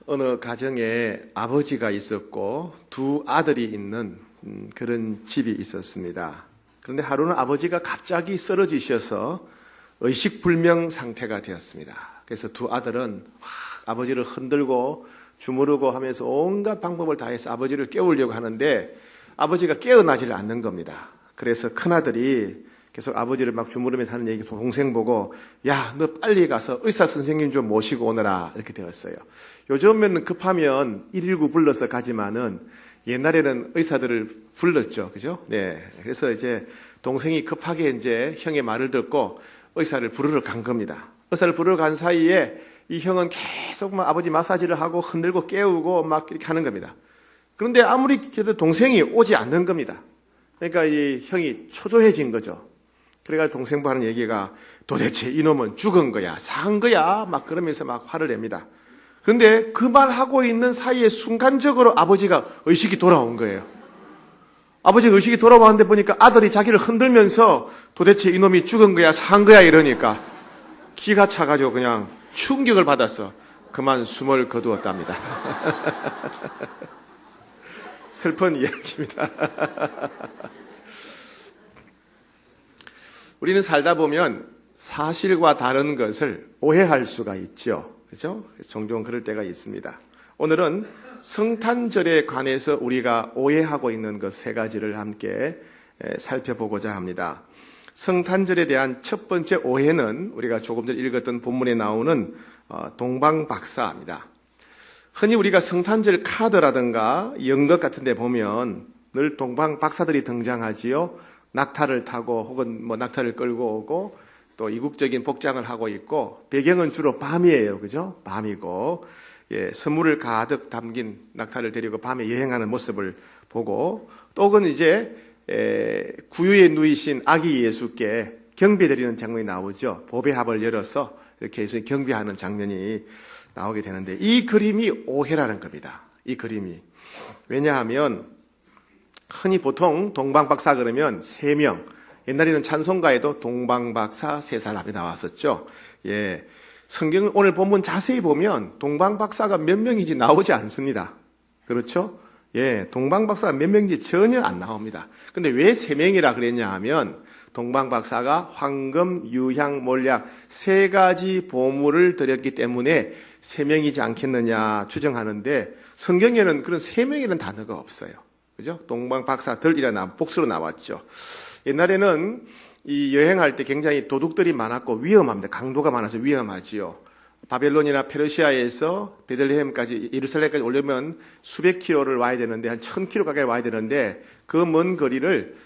어느 가정에 아버지가 있었고 두 아들이 있는 그런 집이 있었습니다. 그런데 하루는 아버지가 갑자기 쓰러지셔서 의식불명 상태가 되었습니다. 그래서 두 아들은 아버지를 흔들고 주무르고 하면서 온갖 방법을 다해서 아버지를 깨우려고 하는데 아버지가 깨어나지를 않는 겁니다. 그래서 큰아들이 계속 아버지를 막 주무르면서 하는 얘기 동생 보고, 야, 너 빨리 가서 의사 선생님 좀 모시고 오너라, 이렇게 되었어요. 요즘에는 급하면 119 불러서 가지만은 옛날에는 의사들을 불렀죠. 그죠? 네. 그래서 이제 동생이 급하게 이제 형의 말을 듣고 의사를 부르러 간 겁니다. 의사를 부르러 간 사이에 이 형은 계속 막 아버지 마사지를 하고 흔들고 깨우고 막 이렇게 하는 겁니다. 그런데 아무리 해도 동생이 오지 않는 겁니다. 그러니까 이 형이 초조해진 거죠. 그래가지고 동생부 하는 얘기가 도대체 이놈은 죽은 거야, 산 거야, 막 그러면서 막 화를 냅니다. 그런데 그 말하고 있는 사이에 순간적으로 아버지가 의식이 돌아온 거예요. 아버지가 의식이 돌아왔는데 보니까 아들이 자기를 흔들면서 도대체 이놈이 죽은 거야, 산 거야 이러니까 기가 차가지고 그냥 충격을 받아서 그만 숨을 거두었답니다. 슬픈 이야기입니다. 우리는 살다 보면 사실과 다른 것을 오해할 수가 있죠. 그렇죠? 종종 그럴 때가 있습니다. 오늘은 성탄절에 관해서 우리가 오해하고 있는 것 세 가지를 함께 살펴보고자 합니다. 성탄절에 대한 첫 번째 오해는 우리가 조금 전 읽었던 본문에 나오는 동방박사입니다. 흔히 우리가 성탄절 카드라든가 연극 같은 데 보면 늘 동방박사들이 등장하지요. 낙타를 타고 혹은 뭐 낙타를 끌고 오고 또 이국적인 복장을 하고 있고 배경은 주로 밤이에요. 그죠? 밤이고 선물을 가득 담긴 낙타를 데리고 밤에 여행하는 모습을 보고 또 혹은 이제 구유에 누이신 아기 예수께 경배드리는 장면이 나오죠. 보배합을 열어서 이렇게 해서 경배하는 장면이 나오게 되는데 이 그림이 오해라는 겁니다. 이 그림이. 왜냐하면 흔히 보통 동방박사 그러면 3명, 옛날에는 찬송가에도 동방박사 3사람이 나왔었죠. 예. 성경 오늘 본문 자세히 보면 동방박사가 몇 명인지 나오지 않습니다. 그렇죠? 예. 동방박사가 몇 명인지 전혀 안 나옵니다. 근데 왜 3명이라 그랬냐 하면 동방박사가 황금, 유향, 몰약 3가지 보물을 드렸기 때문에 3명이지 않겠느냐 추정하는데 성경에는 그런 3명이라는 단어가 없어요. 그죠? 동방박사들이라는 복수로 나왔죠. 옛날에는 이 여행할 때 굉장히 도둑들이 많았고 위험합니다. 강도가 많아서 위험하지요. 바벨론이나 페르시아에서 베들레헴까지 예루살렘까지 오려면 수백 킬로를 와야 되는데 한 1000킬로 가까이 와야 되는데 그 먼 거리를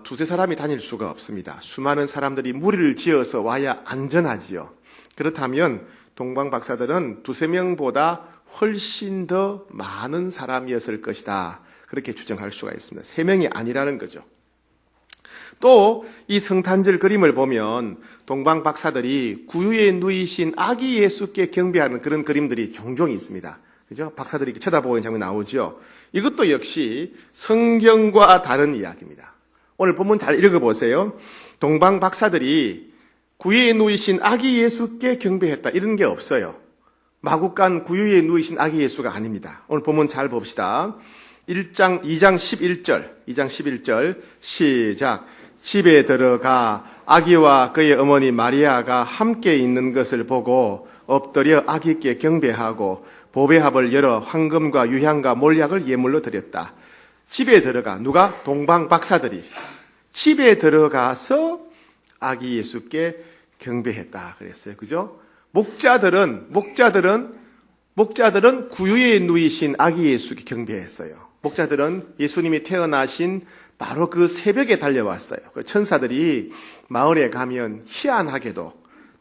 두세 사람이 다닐 수가 없습니다. 수많은 사람들이 무리를 지어서 와야 안전하지요. 그렇다면 동방박사들은 두세 명보다 훨씬 더 많은 사람이었을 것이다. 그렇게 추정할 수가 있습니다. 3명이 아니라는 거죠. 또 이 성탄절 그림을 보면 동방박사들이 구유에 누이신 아기 예수께 경배하는 그런 그림들이 종종 있습니다. 그죠? 박사들이 이렇게 쳐다보고 있는 장면이 나오죠. 이것도 역시 성경과 다른 이야기입니다. 오늘 본문 잘 읽어보세요. 동방박사들이 구유에 누이신 아기 예수께 경배했다. 이런 게 없어요. 마구간 구유에 누이신 아기 예수가 아닙니다. 오늘 본문 잘 봅시다. 2장 11절 시작. 집에 들어가 아기와 그의 어머니 마리아가 함께 있는 것을 보고 엎드려 아기께 경배하고 보배합을 열어 황금과 유향과 몰약을 예물로 드렸다. 집에 들어가 누가? 동방박사들이 집에 들어가서 아기 예수께 경배했다 그랬어요. 그죠? 목자들은 구유에 누이신 아기 예수께 경배했어요. 목자들은 예수님이 태어나신 바로 그 새벽에 달려왔어요. 천사들이 마을에 가면 희한하게도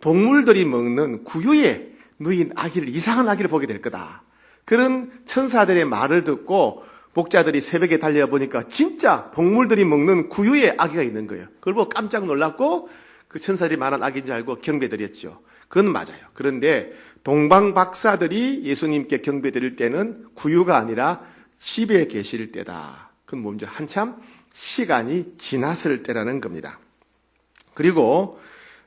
동물들이 먹는 구유에 누인 아기를, 이상한 아기를 보게 될 거다. 그런 천사들의 말을 듣고 목자들이 새벽에 달려보니까 진짜 동물들이 먹는 구유에 아기가 있는 거예요. 그걸 보고 깜짝 놀랐고 그 천사들이 말한 아기인 줄 알고 경배드렸죠. 그건 맞아요. 그런데 동방박사들이 예수님께 경배드릴 때는 구유가 아니라 집에 계실 때다. 그건 뭔지 한참 시간이 지났을 때라는 겁니다. 그리고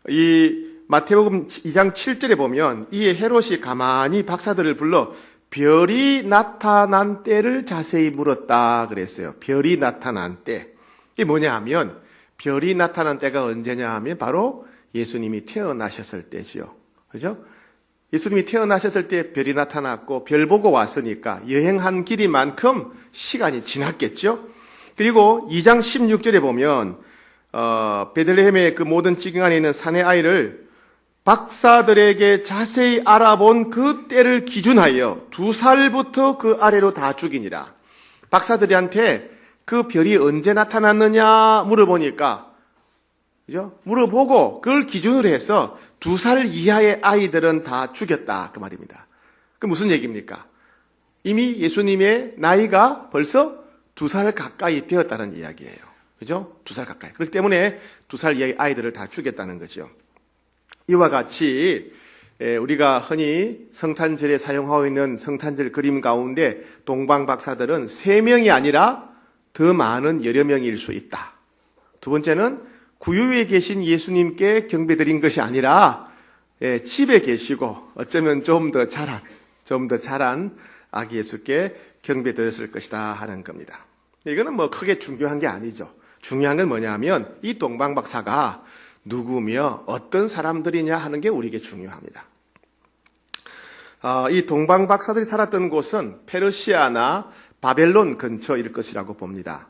이 마태복음 2장 7절에 보면 이에 헤롯이 가만히 박사들을 불러 별이 나타난 때를 자세히 물었다 그랬어요. 별이 나타난 때. 이게 뭐냐 하면 별이 나타난 때가 언제냐 하면 바로 예수님이 태어나셨을 때지요. 그죠? 예수님이 태어나셨을 때 별이 나타났고 별 보고 왔으니까 여행한 길이만큼 시간이 지났겠죠. 그리고 2장 16절에 보면 베들레헴의 그 모든 지경 안에 있는 사내 아이를 박사들에게 자세히 알아본 그 때를 기준하여 2살부터 그 아래로 다 죽이니라. 박사들한테 그 별이 언제 나타났느냐 물어보니까, 그죠? 물어보고 그걸 기준으로 해서 2살 이하의 아이들은 다 죽였다. 그 말입니다. 그 무슨 얘기입니까? 이미 예수님의 나이가 벌써 2살 가까이 되었다는 이야기예요. 그죠? 2살 가까이. 그렇기 때문에 2살 이하의 아이들을 다 죽였다는 거죠. 이와 같이 우리가 흔히 성탄절에 사용하고 있는 성탄절 그림 가운데 동방박사들은 3명이 아니라 더 많은 여러 명일 수 있다. 두 번째는 구유에 계신 예수님께 경배드린 것이 아니라 집에 계시고 어쩌면 좀 더 자란 아기 예수께 경배드렸을 것이다 하는 겁니다. 이거는 뭐 크게 중요한 게 아니죠. 중요한 건 뭐냐면 이 동방박사가 누구며 어떤 사람들이냐 하는 게 우리에게 중요합니다. 이 동방박사들이 살았던 곳은 페르시아나 바벨론 근처일 것이라고 봅니다.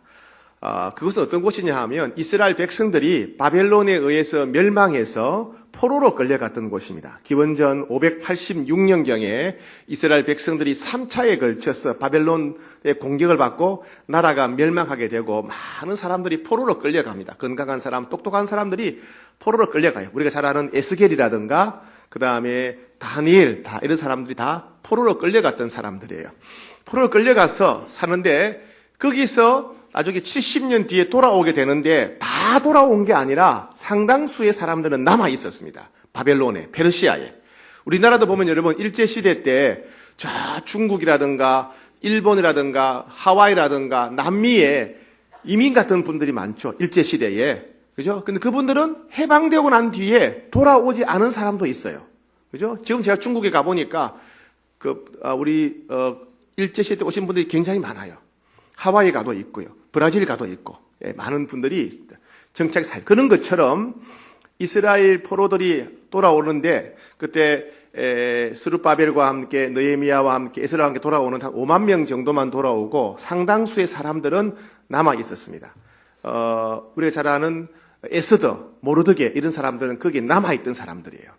그것은 어떤 곳이냐 하면 이스라엘 백성들이 바벨론에 의해서 멸망해서 포로로 끌려갔던 곳입니다. 기원전 586년경에 이스라엘 백성들이 3차에 걸쳐서 바벨론의 공격을 받고 나라가 멸망하게 되고 많은 사람들이 포로로 끌려갑니다. 건강한 사람, 똑똑한 사람들이 포로로 끌려가요. 우리가 잘 아는 에스겔이라든가 그 다음에 다니엘, 이런 사람들이 다 포로로 끌려갔던 사람들이에요. 포로로 끌려가서 사는데 거기서 나중에 70년 뒤에 돌아오게 되는데 다 돌아온 게 아니라 상당수의 사람들은 남아 있었습니다. 바벨론에, 페르시아에. 우리나라도 보면 여러분 일제시대 때 저 중국이라든가 일본이라든가 하와이라든가 남미에 이민 같은 분들이 많죠. 일제시대에. 그죠? 근데 그분들은 해방되고 난 뒤에 돌아오지 않은 사람도 있어요. 그죠? 지금 제가 중국에 가보니까 우리 일제시대 때 오신 분들이 굉장히 많아요. 하와이 가도 있고요. 브라질 가도 있고, 많은 분들이 정착 그런 것처럼 이스라엘 포로들이 돌아오는데 그때 스룹바벨과 함께 느헤미야와 함께 에스라와 함께 돌아오는 한 5만 명 정도만 돌아오고 상당수의 사람들은 남아 있었습니다. 우리가 잘 아는 에스더, 모르드게 이런 사람들은 거기에 남아 있던 사람들이에요.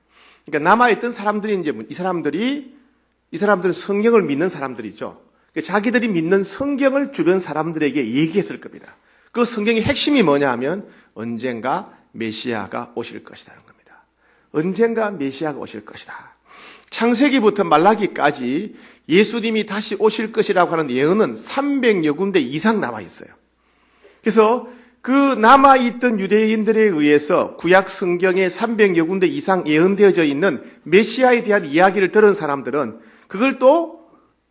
그러니까 남아 있던 사람들이 이제 이 사람들은 성경을 믿는 사람들이죠. 자기들이 믿는 성경을 주변 사람들에게 얘기했을 겁니다. 그 성경의 핵심이 뭐냐 하면 언젠가 메시아가 오실 것이라는 겁니다. 언젠가 메시아가 오실 것이다. 창세기부터 말라기까지 예수님이 다시 오실 것이라고 하는 예언은 300여 군데 이상 나와 있어요. 그래서 그 남아있던 유대인들에 의해서 구약 성경에 300여 군데 이상 예언되어져 있는 메시아에 대한 이야기를 들은 사람들은 그걸 또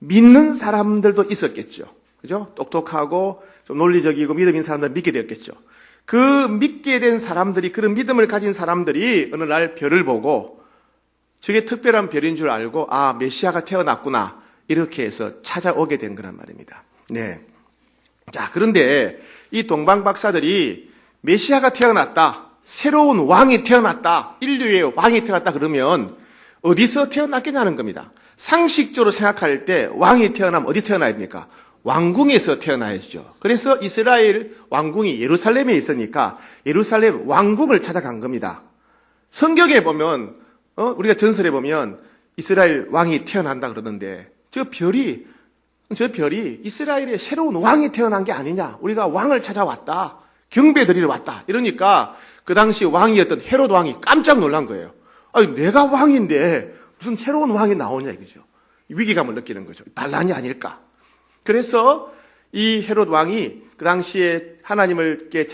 믿는 사람들도 있었겠죠. 그죠? 똑똑하고 좀 논리적이고 믿음 있는 사람들 믿게 되었겠죠. 그 믿게 된 사람들이, 그런 믿음을 가진 사람들이 어느 날 별을 보고 저게 특별한 별인 줄 알고 메시아가 태어났구나 이렇게 해서 찾아오게 된 거란 말입니다. 네. 자, 그런데 이 동방박사들이 메시아가 태어났다, 새로운 왕이 태어났다, 인류의 왕이 태어났다 그러면 어디서 태어났겠냐는 겁니다. 상식적으로 생각할 때 왕이 태어나면 어디 태어나야 됩니까? 왕궁에서 태어나야죠. 그래서 이스라엘 왕궁이 예루살렘에 있으니까 예루살렘 왕궁을 찾아간 겁니다. 성경에 보면 우리가 전설에 보면 이스라엘 왕이 태어난다 그러는데 저 별이 이스라엘의 새로운 왕이 태어난 게 아니냐. 우리가 왕을 찾아왔다. 경배드리러 왔다. 이러니까 그 당시 왕이었던 헤롯 왕이 깜짝 놀란 거예요. 아니, 내가 왕인데 무슨 새로운 왕이 나오냐 이거죠. 위기감을 느끼는 거죠. 반란이 아닐까. 그래서 이 헤롯 왕이 그 당시에 하나님께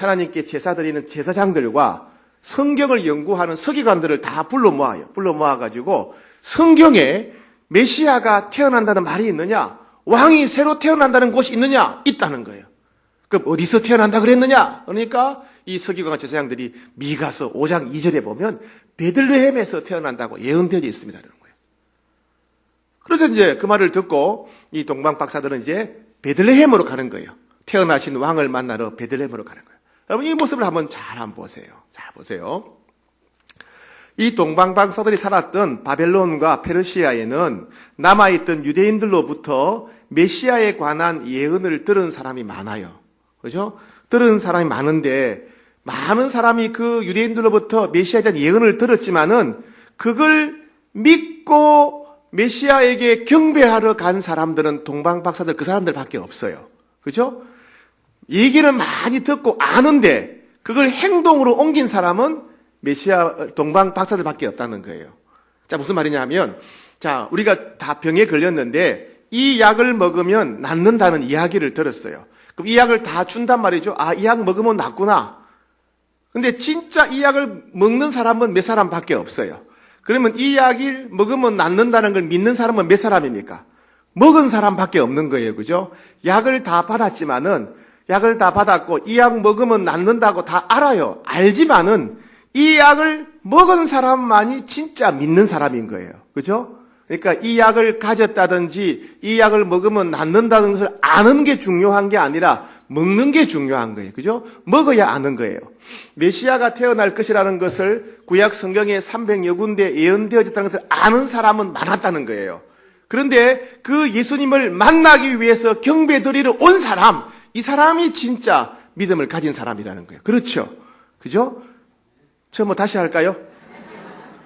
제사 드리는 제사장들과 성경을 연구하는 서기관들을 다 불러 모아가지고 성경에 메시아가 태어난다는 말이 있느냐? 왕이 새로 태어난다는 곳이 있느냐? 있다는 거예요. 그럼 어디서 태어난다 그랬느냐? 그러니까 이 서기관과 제사장들이 미가서 5장 2절에 보면 베들레헴에서 태어난다고 예언되어 있습니다. 그러는 거예요. 그래서 이제 그 말을 듣고 이 동방 박사들은 이제 베들레헴으로 가는 거예요. 태어나신 왕을 만나러 베들레헴으로 가는 거예요. 여러분 이 모습을 한번 잘 한번 보세요. 잘 보세요. 이 동방 박사들이 살았던 바벨론과 페르시아에는 남아있던 유대인들로부터 메시아에 관한 예언을 들은 사람이 많아요. 그죠? 들은 사람이 많은데 많은 사람이 그 유대인들로부터 메시아에 대한 예언을 들었지만은 그걸 믿고 메시아에게 경배하러 간 사람들은 동방 박사들 그 사람들밖에 없어요. 그죠? 얘기는 많이 듣고 아는데 그걸 행동으로 옮긴 사람은 메시아 동방 박사들밖에 없다는 거예요. 자, 무슨 말이냐 하면 자, 우리가 다 병에 걸렸는데 이 약을 먹으면 낫는다는 이야기를 들었어요. 그럼 이 약을 다 준단 말이죠. 아, 이 약 먹으면 낫구나. 근데 진짜 이 약을 먹는 사람은 몇 사람밖에 없어요. 그러면 이 약을 먹으면 낫는다는 걸 믿는 사람은 몇 사람입니까? 먹은 사람밖에 없는 거예요. 그죠? 약을 다 받았지만은 약을 다 받았고 이 약 먹으면 낫는다고 다 알아요. 알지만은 이 약을 먹은 사람만이 진짜 믿는 사람인 거예요. 그죠? 그러니까 이 약을 가졌다든지 이 약을 먹으면 낫는다는 것을 아는 게 중요한 게 아니라 먹는 게 중요한 거예요. 그죠? 먹어야 아는 거예요. 메시아가 태어날 것이라는 것을 구약 성경에 300여 군데 예언되어졌다는 것을 아는 사람은 많았다는 거예요. 그런데 그 예수님을 만나기 위해서 경배드리러 온 사람, 이 사람이 진짜 믿음을 가진 사람이라는 거예요. 그렇죠? 그죠? 저 뭐 다시 할까요?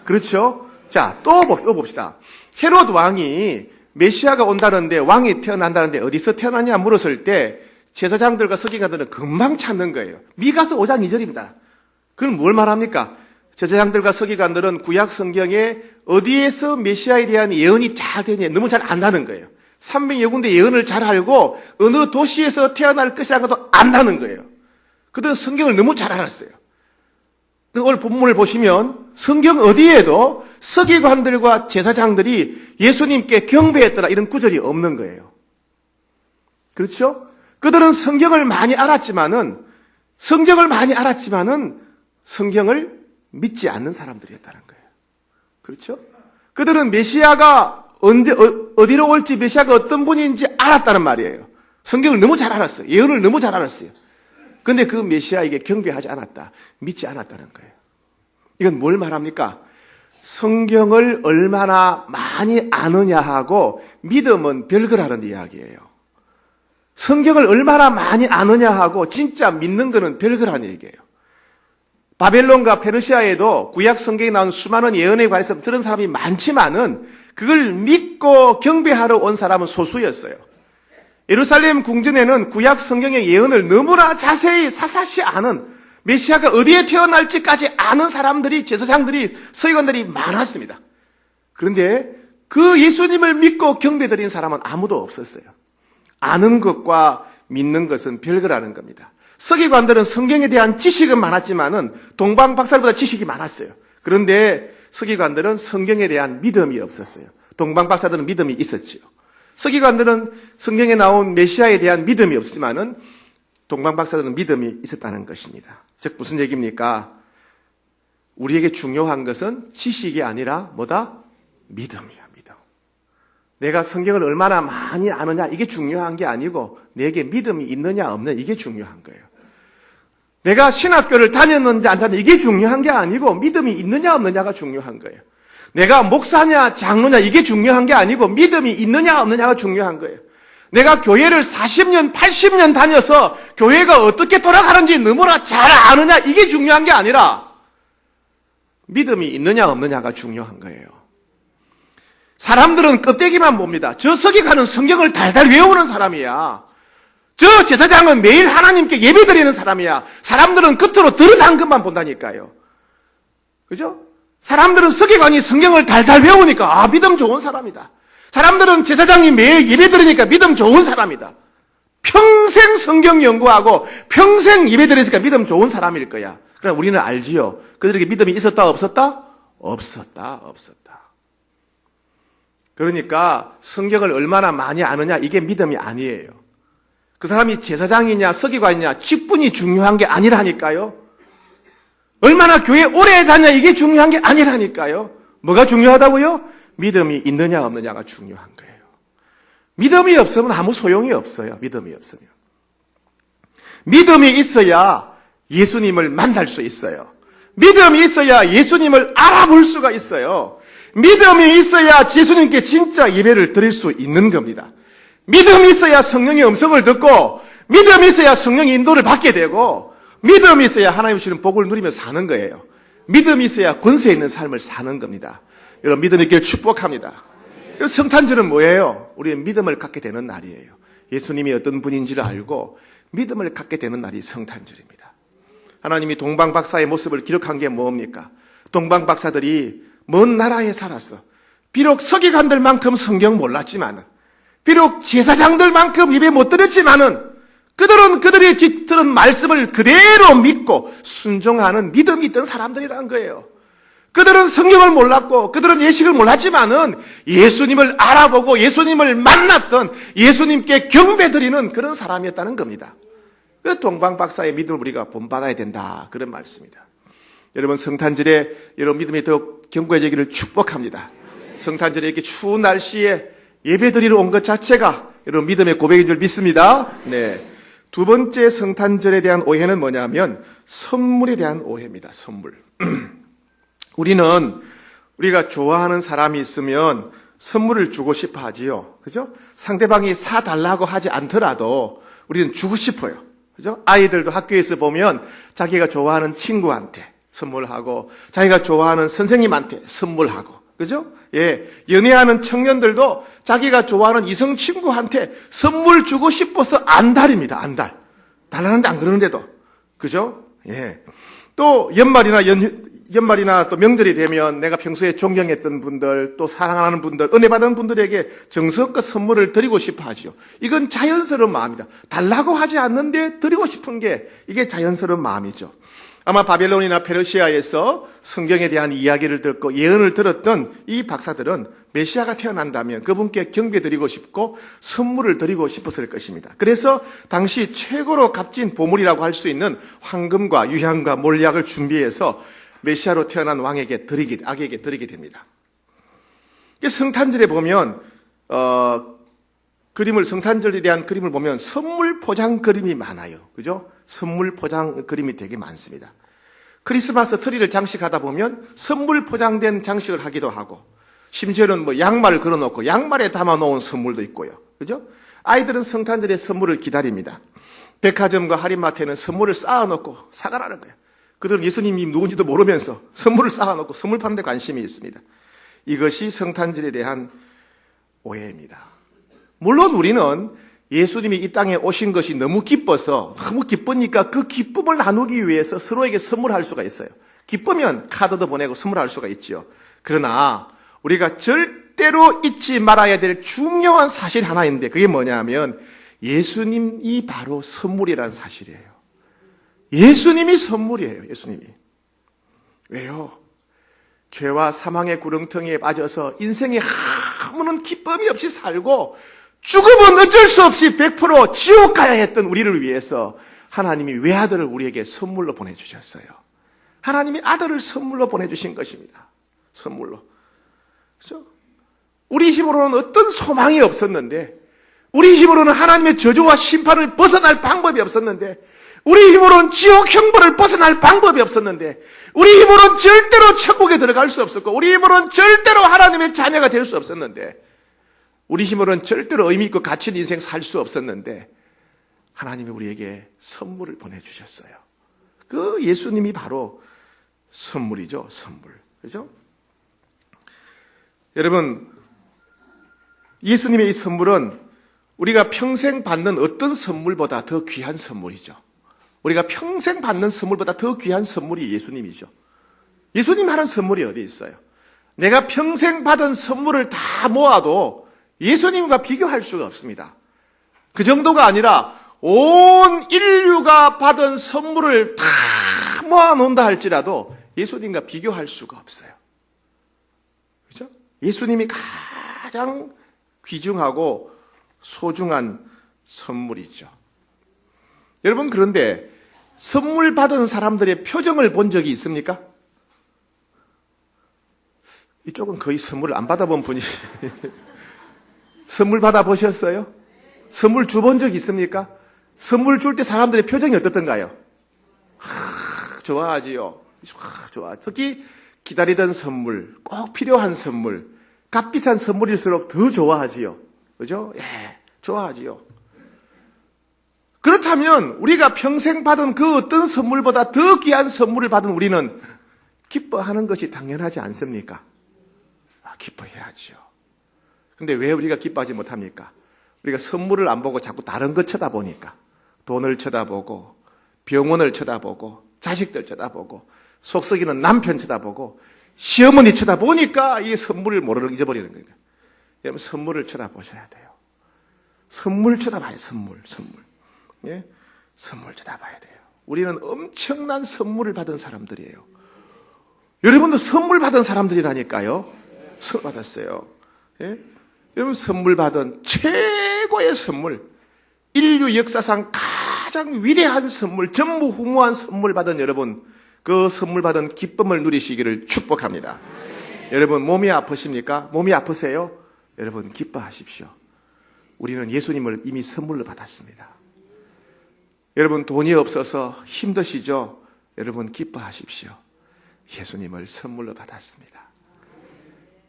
그렇죠? 자, 또 봅시다. 헤롯 왕이 메시아가 온다는데 왕이 태어난다는데 어디서 태어나냐 물었을 때 제사장들과 서기관들은 금방 찾는 거예요. 미가서 5장 2절입니다. 그럼 뭘 말합니까? 제사장들과 서기관들은 구약 성경에 어디에서 메시아에 대한 예언이 잘 되냐 너무 잘 안다는 거예요. 300여 군데 예언을 잘 알고 어느 도시에서 태어날 것이라는 것도 안다는 거예요. 그들은 성경을 너무 잘 알았어요. 오늘 본문을 보시면 성경 어디에도 서기관들과 제사장들이 예수님께 경배했더라 이런 구절이 없는 거예요. 그렇죠? 그들은 성경을 많이 알았지만은 성경을 믿지 않는 사람들이었다는 거예요. 그렇죠? 그들은 메시아가 어디로 올지 메시아가 어떤 분인지 알았다는 말이에요. 성경을 너무 잘 알았어요. 예언을 너무 잘 알았어요. 그런데 그 메시아에게 경배하지 않았다. 믿지 않았다는 거예요. 이건 뭘 말합니까? 성경을 얼마나 많이 아느냐하고 믿음은 별거라는 이야기예요. 성경을 얼마나 많이 아느냐하고 진짜 믿는 것은 별거라는 얘기예요. 바벨론과 페르시아에도 구약 성경에 나온 수많은 예언에 관해서 들은 사람이 많지만은 그걸 믿고 경배하러 온 사람은 소수였어요. 예루살렘 궁전에는 구약 성경의 예언을 너무나 자세히 사사시 아는 메시아가 어디에 태어날지까지 아는 사람들이 제사장들이 서기관들이 많았습니다. 그런데 그 예수님을 믿고 경배드린 사람은 아무도 없었어요. 아는 것과 믿는 것은 별거라는 겁니다. 서기관들은 성경에 대한 지식은 많았지만은 동방 박사들보다 지식이 많았어요. 그런데 서기관들은 성경에 대한 믿음이 없었어요. 동방 박사들은 믿음이 있었지요. 서기관들은 성경에 나온 메시아에 대한 믿음이 없지만은 동방 박사들은 믿음이 있었다는 것입니다. 즉 무슨 얘기입니까? 우리에게 중요한 것은 지식이 아니라 뭐다? 믿음이야, 믿음. 내가 성경을 얼마나 많이 아느냐 이게 중요한 게 아니고 내게 믿음이 있느냐 없느냐 이게 중요한 거예요. 내가 신학교를 다녔는지 안 다녔는지 이게 중요한 게 아니고 믿음이 있느냐 없느냐가 중요한 거예요. 내가 목사냐 장로냐 이게 중요한 게 아니고 믿음이 있느냐 없느냐가 중요한 거예요. 내가 교회를 40년 80년 다녀서 교회가 어떻게 돌아가는지 너무나 잘 아느냐 이게 중요한 게 아니라 믿음이 있느냐 없느냐가 중요한 거예요. 사람들은 껍데기만 봅니다. 저 서기관은 성경을 달달 외우는 사람이야. 저 제사장은 매일 하나님께 예배드리는 사람이야. 사람들은 겉으로 드러난 것만 본다니까요. 그죠? 사람들은 서기관이 성경을 달달 외우니까 믿음 좋은 사람이다. 사람들은 제사장이 매일 예배드리니까 믿음 좋은 사람이다. 평생 성경 연구하고 평생 예배드리니까 믿음 좋은 사람일 거야. 그러나 우리는 알지요. 그들에게 믿음이 있었다 없었다? 없었다. 그러니까 성경을 얼마나 많이 아느냐 이게 믿음이 아니에요. 그 사람이 제사장이냐 서기관이냐 직분이 중요한 게 아니라니까요. 얼마나 교회 오래 다냐 이게 중요한 게 아니라니까요. 뭐가 중요하다고요? 믿음이 있느냐 없느냐가 중요한 거예요. 믿음이 없으면 아무 소용이 없어요. 믿음이 없으면. 믿음이 있어야 예수님을 만날 수 있어요. 믿음이 있어야 예수님을 알아볼 수가 있어요. 믿음이 있어야 예수님께 진짜 예배를 드릴 수 있는 겁니다. 믿음이 있어야 성령의 음성을 듣고, 믿음이 있어야 성령의 인도를 받게 되고, 믿음이 있어야 하나님 주시는 복을 누리며 사는 거예요. 믿음이 있어야 권세 있는 삶을 사는 겁니다. 여러분, 믿음 있기를 축복합니다. 성탄절은 뭐예요? 우리의 믿음을 갖게 되는 날이에요. 예수님이 어떤 분인지를 알고 믿음을 갖게 되는 날이 성탄절입니다. 하나님이 동방박사의 모습을 기록한 게 뭡니까? 동방박사들이 먼 나라에 살았어. 비록 서기관들만큼 성경 몰랐지만은, 비록 제사장들만큼 입에 못 들었지만은, 그들은 그들이 들은 말씀을 그대로 믿고 순종하는 믿음이 있던 사람들이라는 거예요. 그들은 성경을 몰랐고 그들은 예식을 몰랐지만은 예수님을 알아보고 예수님을 만났던, 예수님께 경배드리는 그런 사람이었다는 겁니다. 그 동방박사의 믿음을 우리가 본받아야 된다, 그런 말씀입니다. 여러분, 성탄절에 여러분 믿음이 더 견고해지기를 축복합니다. 성탄절에 이렇게 추운 날씨에 예배드리러 온 것 자체가 여러분 믿음의 고백인 줄 믿습니다. 네. 두 번째 성탄절에 대한 오해는 뭐냐면 선물에 대한 오해입니다. 선물. 우리가 좋아하는 사람이 있으면 선물을 주고 싶어 하지요. 그죠? 상대방이 사달라고 하지 않더라도 우리는 주고 싶어요. 그죠? 아이들도 학교에서 보면 자기가 좋아하는 친구한테 선물하고, 자기가 좋아하는 선생님한테 선물하고, 그죠? 예. 연애하는 청년들도 자기가 좋아하는 이성 친구한테 선물 주고 싶어서 안달입니다. 안달. 달라는데 안 그러는데도. 그죠? 예. 또 연말이나 또 명절이 되면 내가 평소에 존경했던 분들, 또 사랑하는 분들, 은혜 받은 분들에게 정성껏 선물을 드리고 싶어 하죠. 이건 자연스러운 마음이다. 달라고 하지 않는데 드리고 싶은 게 이게 자연스러운 마음이죠. 아마 바벨론이나 페르시아에서 성경에 대한 이야기를 듣고 예언을 들었던 이 박사들은 메시아가 태어난다면 그분께 경배드리고 싶고 선물을 드리고 싶었을 것입니다. 그래서 당시 최고로 값진 보물이라고 할 수 있는 황금과 유향과 몰약을 준비해서 메시아로 태어난 왕에게 아기에게 드리게 됩니다. 성탄절에 보면 성탄절에 대한 그림을 보면 선물 포장 그림이 많아요. 그죠? 선물 포장 그림이 되게 많습니다. 크리스마스 트리를 장식하다 보면 선물 포장된 장식을 하기도 하고, 심지어는 양말을 걸어놓고 양말에 담아놓은 선물도 있고요. 그죠? 아이들은 성탄절에 선물을 기다립니다. 백화점과 할인마트에는 선물을 쌓아놓고 사가라는 거예요. 그들은 예수님이 누군지도 모르면서 선물을 쌓아놓고 선물 파는 데 관심이 있습니다. 이것이 성탄절에 대한 오해입니다. 물론 우리는 예수님이 이 땅에 오신 것이 너무 기쁘니까 그 기쁨을 나누기 위해서 서로에게 선물할 수가 있어요. 기쁘면 카드도 보내고 선물할 수가 있죠. 그러나 우리가 절대로 잊지 말아야 될 중요한 사실 하나 있는데, 그게 뭐냐면 예수님이 바로 선물이라는 사실이에요. 예수님이 선물이에요. 예수님이. 왜요? 죄와 사망의 구렁텅이에 빠져서 인생에 아무런 기쁨이 없이 살고 죽으면 어쩔 수 없이 100% 지옥 가야 했던 우리를 위해서 하나님이 외아들을 우리에게 선물로 보내주셨어요. 하나님이 아들을 선물로 보내주신 것입니다. 선물로. 그렇죠? 우리 힘으로는 어떤 소망이 없었는데, 우리 힘으로는 하나님의 저주와 심판을 벗어날 방법이 없었는데, 우리 힘으로는 지옥 형벌을 벗어날 방법이 없었는데, 우리 힘으로는 절대로 천국에 들어갈 수 없었고, 우리 힘으로는 절대로 하나님의 자녀가 될 수 없었는데, 우리 힘으로는 절대로 의미 있고 가치 있는 인생 살 수 없었는데 하나님이 우리에게 선물을 보내주셨어요. 그 예수님이 바로 선물이죠. 선물. 그죠? 여러분, 예수님의 이 선물은 우리가 평생 받는 어떤 선물보다 더 귀한 선물이죠. 우리가 평생 받는 선물보다 더 귀한 선물이 예수님이죠. 예수님 하는 선물이 어디 있어요? 내가 평생 받은 선물을 다 모아도 예수님과 비교할 수가 없습니다. 그 정도가 아니라 온 인류가 받은 선물을 다 모아놓는다 할지라도 예수님과 비교할 수가 없어요. 그렇죠? 예수님이 가장 귀중하고 소중한 선물이죠. 여러분, 그런데 선물 받은 사람들의 표정을 본 적이 있습니까? 이쪽은 거의 선물을 안 받아본 분이 선물 받아보셨어요? 선물 줘본 적 있습니까? 선물 줄 때 사람들의 표정이 어떻던가요? 좋아하지요. 좋아. 특히 기다리던 선물, 꼭 필요한 선물, 값비싼 선물일수록 더 좋아하지요. 그죠? 예, 좋아하지요. 그렇다면 우리가 평생 받은 그 어떤 선물보다 더 귀한 선물을 받은 우리는 기뻐하는 것이 당연하지 않습니까? 기뻐해야죠. 근데 왜 우리가 기뻐하지 못합니까? 우리가 선물을 안 보고 자꾸 다른 것 쳐다보니까, 돈을 쳐다보고 병원을 쳐다보고 자식들 쳐다보고 속 썩이는 남편 쳐다보고 시어머니 쳐다보니까 이 선물을 모르는 잊어버리는 거예요. 여러분, 선물을 쳐다보셔야 돼요. 선물 쳐다봐요. 선물. 예? 선물 쳐다봐야 돼요. 우리는 엄청난 선물을 받은 사람들이에요. 여러분도 선물 받은 사람들이라니까요. 선물 받았어요. 예? 여러분, 선물 받은 최고의 선물, 인류 역사상 가장 위대한 선물, 전무후무한 선물 받은 여러분, 그 선물 받은 기쁨을 누리시기를 축복합니다. 여러분, 몸이 아프십니까? 몸이 아프세요? 여러분, 기뻐하십시오. 우리는 예수님을 이미 선물로 받았습니다. 여러분, 돈이 없어서 힘드시죠? 여러분, 기뻐하십시오. 예수님을 선물로 받았습니다.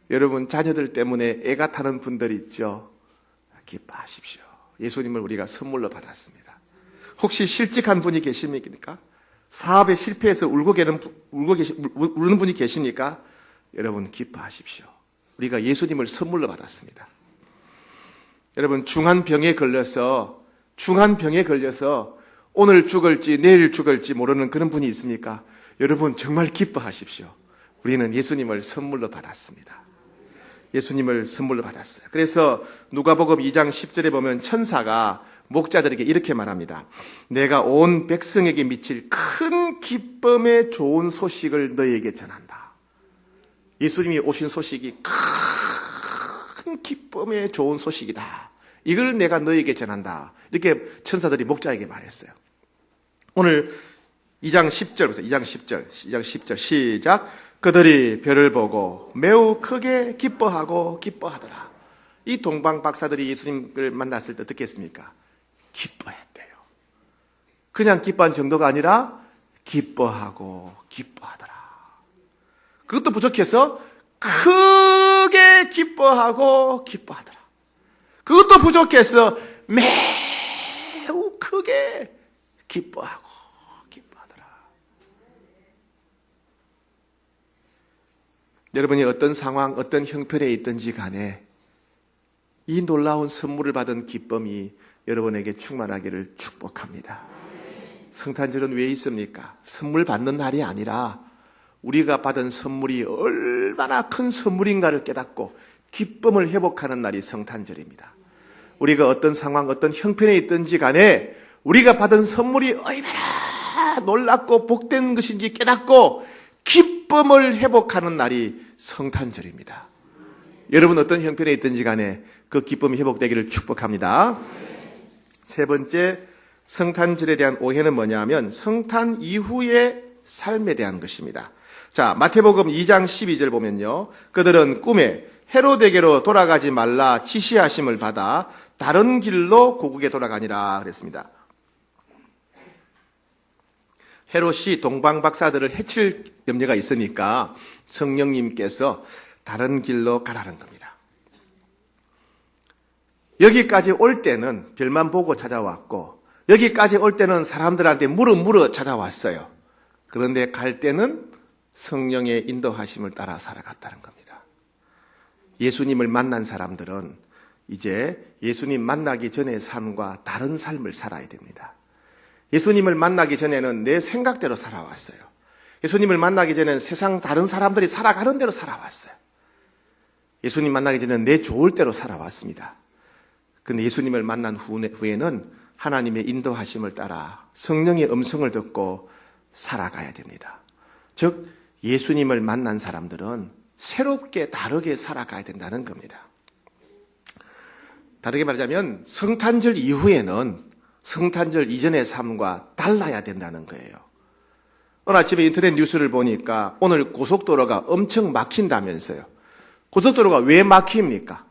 여러분, 자녀들 때문에 애가 타는 분들 있죠? 기뻐하십시오. 예수님을 우리가 선물로 받았습니다. 혹시 실직한 분이 계십니까? 사업에 실패해서 우는 분이 계십니까? 여러분, 기뻐하십시오. 우리가 예수님을 선물로 받았습니다. 여러분, 중한 병에 걸려서 오늘 죽을지 내일 죽을지 모르는 그런 분이 있습니까? 여러분, 정말 기뻐하십시오. 우리는 예수님을 선물로 받았습니다. 예수님을 선물로 받았어요. 그래서 누가복음 2장 10절에 보면 천사가 목자들에게 이렇게 말합니다. 내가 온 백성에게 미칠 큰 기쁨의 좋은 소식을 너희에게 전한다. 예수님이 오신 소식이 큰 기쁨의 좋은 소식이다. 이걸 내가 너희에게 전한다. 이렇게 천사들이 목자에게 말했어요. 오늘 2장 10절 시작. 그들이 별을 보고 매우 크게 기뻐하더라. 이 동방 박사들이 예수님을 만났을 때 어떻게 했습니까? 기뻐했대요. 그냥 기뻐한 정도가 아니라 기뻐하더라. 그것도 부족해서 크게 기뻐하더라. 그것도 부족해서 매우 크게 기뻐하더라. 여러분이 어떤 상황, 어떤 형편에 있든지 간에 이 놀라운 선물을 받은 기쁨이 여러분에게 충만하기를 축복합니다. 성탄절은 왜 있습니까? 선물 받는 날이 아니라 우리가 받은 선물이 얼마나 큰 선물인가를 깨닫고 기쁨을 회복하는 날이 성탄절입니다. 우리가 어떤 상황, 어떤 형편에 있든지 간에 우리가 받은 선물이 얼마나 놀랍고 복된 것인지 깨닫고 기쁨을 회복하는 날이 성탄절입니다. 여러분 어떤 형편에 있든지 간에 그 기쁨이 회복되기를 축복합니다. 세 번째, 성탄절에 대한 오해는 뭐냐면 성탄 이후의 삶에 대한 것입니다. 자, 마태복음 2장 12절 보면요. 그들은 꿈에 헤로데게로 돌아가지 말라 지시하심을 받아 다른 길로 고국에 돌아가니라 그랬습니다. 헤롯이 동방 박사들을 해칠 염려가 있으니까 성령님께서 다른 길로 가라는 겁니다. 여기까지 올 때는 별만 보고 찾아왔고 여기까지 올 때는 사람들한테 물어 찾아왔어요. 그런데 갈 때는 성령의 인도하심을 따라 살아갔다는 겁니다. 예수님을 만난 사람들은 이제 예수님 만나기 전의 삶과 다른 삶을 살아야 됩니다. 예수님을 만나기 전에는 내 생각대로 살아왔어요. 예수님을 만나기 전에는 세상 다른 사람들이 살아가는 대로 살아왔어요. 예수님 만나기 전에는 내 좋을 대로 살아왔습니다. 그런데 예수님을 만난 후에는 하나님의 인도하심을 따라 성령의 음성을 듣고 살아가야 됩니다. 즉 예수님을 만난 사람들은 새롭게 다르게 살아가야 된다는 겁니다. 다르게 말하자면 성탄절 이후에는 성탄절 이전의 삶과 달라야 된다는 거예요. 오늘 아침에 인터넷 뉴스를 보니까 오늘 고속도로가 엄청 막힌다면서요. 고속도로가 왜 막힙니까?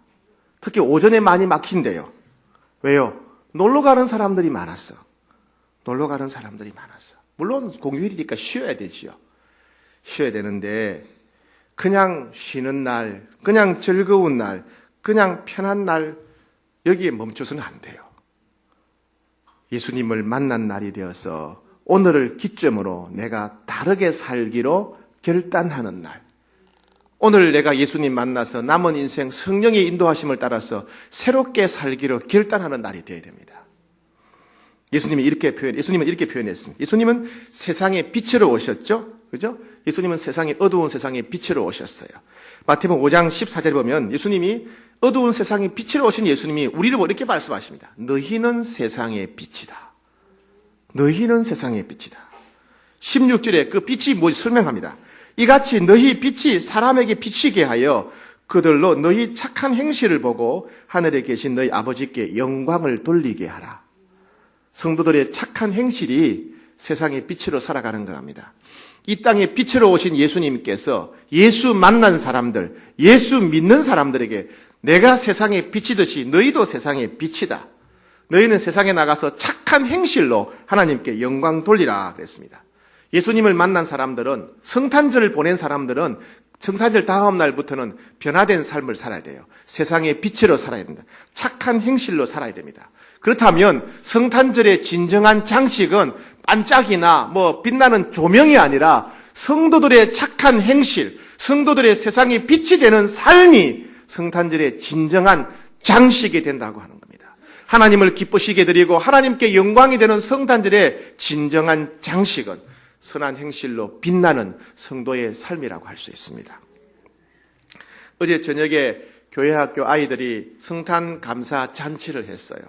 특히 오전에 많이 막힌대요. 왜요? 놀러 가는 사람들이 많았어. 놀러 가는 사람들이 많았어. 물론 공휴일이니까 쉬어야 되지요. 쉬어야 되는데 그냥 쉬는 날, 그냥 즐거운 날, 그냥 편한 날 여기에 멈춰서는 안 돼요. 예수님을 만난 날이 되어서 오늘을 기점으로 내가 다르게 살기로 결단하는 날. 오늘 내가 예수님 만나서 남은 인생 성령의 인도하심을 따라서 새롭게 살기로 결단하는 날이 되어야 됩니다. 예수님은 이렇게 표현했습니다. 예수님은 세상의 빛으로 오셨죠? 그죠? 예수님은 어두운 세상의 빛으로 오셨어요. 마태복음 5장 14절에 보면 예수님이 어두운 세상의 빛으로 오신 예수님이 우리를 이렇게 말씀하십니다. 너희는 세상의 빛이다. 너희는 세상의 빛이다. 16절에 그 빛이 뭔지 설명합니다. 이같이 너희 빛이 사람에게 비치게 하여 그들로 너희 착한 행실을 보고 하늘에 계신 너희 아버지께 영광을 돌리게 하라. 성도들의 착한 행실이 세상의 빛으로 살아가는 거랍니다. 이 땅에 빛으로 오신 예수님께서 예수 만난 사람들, 예수 믿는 사람들에게 내가 세상의 빛이듯이 너희도 세상의 빛이다. 너희는 세상에 나가서 착한 행실로 하나님께 영광 돌리라 그랬습니다. 예수님을 만난 사람들은, 성탄절을 보낸 사람들은 성탄절 다음 날부터는 변화된 삶을 살아야 돼요. 세상의 빛으로 살아야 됩니다. 착한 행실로 살아야 됩니다. 그렇다면 성탄절의 진정한 장식은 반짝이나 빛나는 조명이 아니라 성도들의 착한 행실, 성도들의 세상의 빛이 되는 삶이 성탄절의 진정한 장식이 된다고 하는 겁니다. 하나님을 기쁘시게 드리고 하나님께 영광이 되는 성탄절의 진정한 장식은 선한 행실로 빛나는 성도의 삶이라고 할 수 있습니다. 어제 저녁에 교회 학교 아이들이 성탄 감사 잔치를 했어요.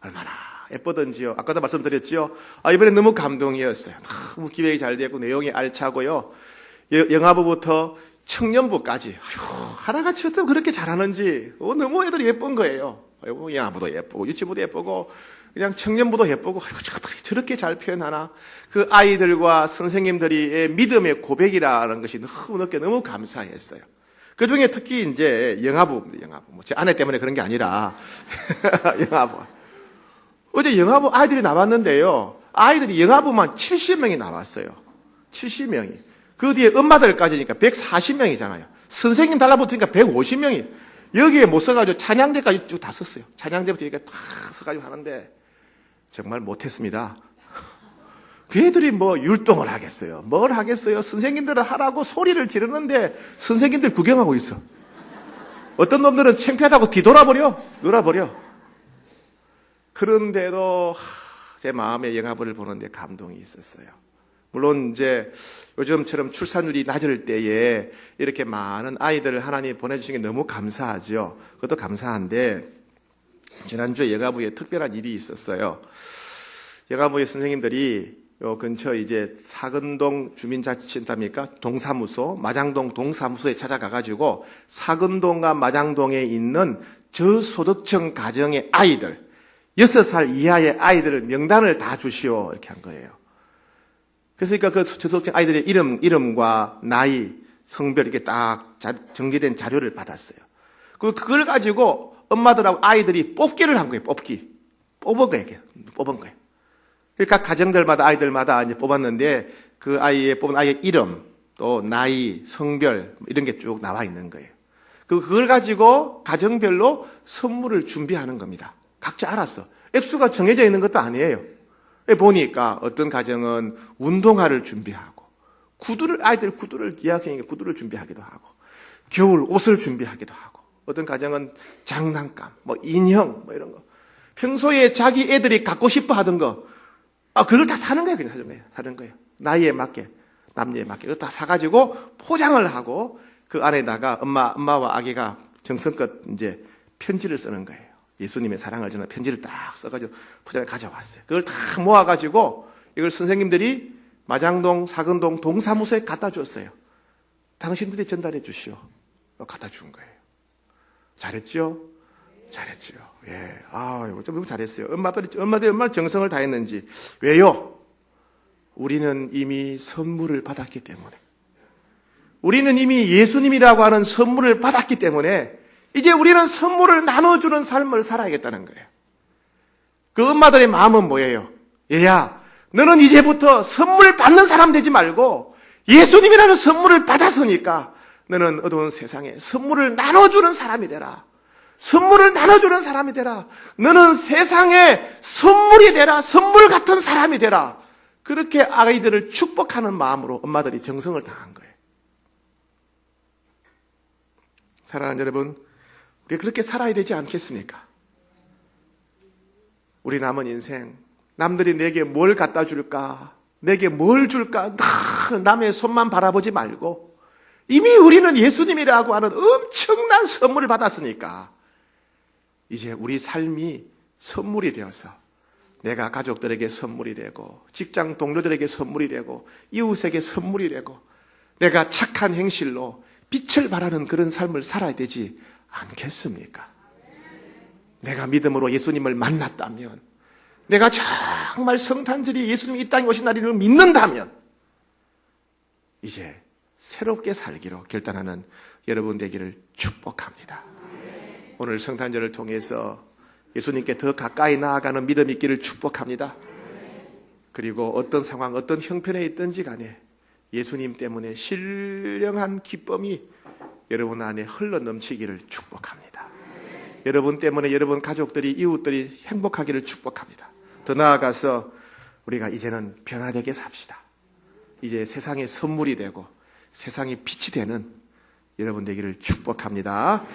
얼마나 예쁘던지요. 아까도 말씀드렸지요. 이번에 너무 감동이었어요. 너무 기획이 잘 되고 내용이 알차고요. 영아부부터 청년부까지 하나같이 어떻게 그렇게 잘하는지 너무 애들이 예쁜 거예요. 영아부도 예쁘고 유치부도 예쁘고 그냥 청년부도 예쁘고 저렇게 잘 표현하나. 그 아이들과 선생님들이 믿음의 고백이라는 것이 너무 감사했어요. 그 중에 특히 이제 영아부. 제 아내 때문에 그런 게 아니라 영아부. 어제 영아부 아이들이 나왔는데요. 아이들이 영아부만 70명이 나왔어요. 70명이. 그 뒤에 엄마들까지니까 140명이잖아요. 선생님 달라붙으니까 150명이. 여기에 못 써가지고 찬양대까지 쭉 다 썼어요. 찬양대부터 이렇게 다 써가지고 하는데 정말 못했습니다. 그 애들이 율동을 하겠어요. 뭘 하겠어요? 선생님들은 하라고 소리를 지르는데 선생님들 구경하고 있어. 어떤 놈들은 창피하다고 뒤돌아버려. 놀아버려. 그런데도 제 마음에 영아부를 보는데 감동이 있었어요. 물론 이제 요즘처럼 출산율이 낮을 때에 이렇게 많은 아이들을 하나님 보내주신 게 너무 감사하죠. 그것도 감사한데 지난주에 영아부에 특별한 일이 있었어요. 영아부의 선생님들이 요 근처 이제 사근동 주민자치센터입니까? 동사무소, 마장동 동사무소에 찾아가가지고 사근동과 마장동에 있는 저소득층 가정의 아이들, 6살 이하의 아이들을 명단을 다 주시오 이렇게 한 거예요. 그래서 그 저소득층 아이들의 이름과 나이, 성별 이렇게 딱 정리된 자료를 받았어요. 그리고 그걸 가지고 엄마들하고 아이들이 뽑기를 한 거예요. 뽑은 거예요. 각 가정들마다 아이들마다 이제 뽑았는데 그 뽑은 아이의 이름, 또 나이, 성별 이런 게 쭉 나와 있는 거예요. 그걸 가지고 가정별로 선물을 준비하는 겁니다. 각자 알았어. 액수가 정해져 있는 것도 아니에요. 보니까 어떤 가정은 운동화를 준비하고 아이들 구두를 예약생에게 구두를 준비하기도 하고 겨울 옷을 준비하기도 하고 어떤 가정은 장난감, 인형 이런 거 평소에 자기 애들이 갖고 싶어 하던 거 그걸 다 사는 거예요. 그냥 사는 거예요. 나이에 맞게, 남녀에 맞게. 그걸 다 사가지고 포장을 하고 그 안에다가 엄마와 아기가 정성껏 이제 편지를 쓰는 거예요. 예수님의 사랑을 전하는 편지를 딱 써가지고 포장을 가져왔어요. 그걸 다 모아가지고 이걸 선생님들이 마장동, 사근동 동사무소에 갖다 줬어요. 당신들이 전달해 주시오. 갖다 준 거예요. 잘했죠? 잘했죠. 예. 너무 잘했어요. 엄마들이 얼마나 정성을 다했는지. 왜요? 우리는 이미 선물을 받았기 때문에. 우리는 이미 예수님이라고 하는 선물을 받았기 때문에 이제 우리는 선물을 나눠주는 삶을 살아야겠다는 거예요. 그 엄마들의 마음은 뭐예요? 얘야, 너는 이제부터 선물 받는 사람 되지 말고 예수님이라는 선물을 받았으니까 너는 어두운 세상에 선물을 나눠주는 사람이 되라. 선물을 나눠주는 사람이 되라. 너는 세상에 선물이 되라. 선물 같은 사람이 되라. 그렇게 아이들을 축복하는 마음으로 엄마들이 정성을 다한 거예요. 사랑하는 여러분, 우리 그렇게 살아야 되지 않겠습니까? 우리 남은 인생, 남들이 내게 뭘 갖다 줄까? 내게 뭘 줄까? 남의 손만 바라보지 말고 이미 우리는 예수님이라고 하는 엄청난 선물을 받았으니까 이제 우리 삶이 선물이 되어서 내가 가족들에게 선물이 되고 직장 동료들에게 선물이 되고 이웃에게 선물이 되고 내가 착한 행실로 빛을 발하는 그런 삶을 살아야 되지 않겠습니까? 내가 믿음으로 예수님을 만났다면, 내가 정말 성탄절이 예수님이 이 땅에 오신 날을 믿는다면 이제 새롭게 살기로 결단하는 여러분 되기를 축복합니다. 오늘 성탄절을 통해서 예수님께 더 가까이 나아가는 믿음이 있기를 축복합니다. 그리고 어떤 상황, 어떤 형편에 있든지 간에 예수님 때문에 신령한 기쁨이 여러분 안에 흘러넘치기를 축복합니다. 여러분 때문에 여러분 가족들이, 이웃들이 행복하기를 축복합니다. 더 나아가서 우리가 이제는 변화되게 삽시다. 이제 세상의 선물이 되고 세상의 빛이 되는 여러분 되기를 축복합니다.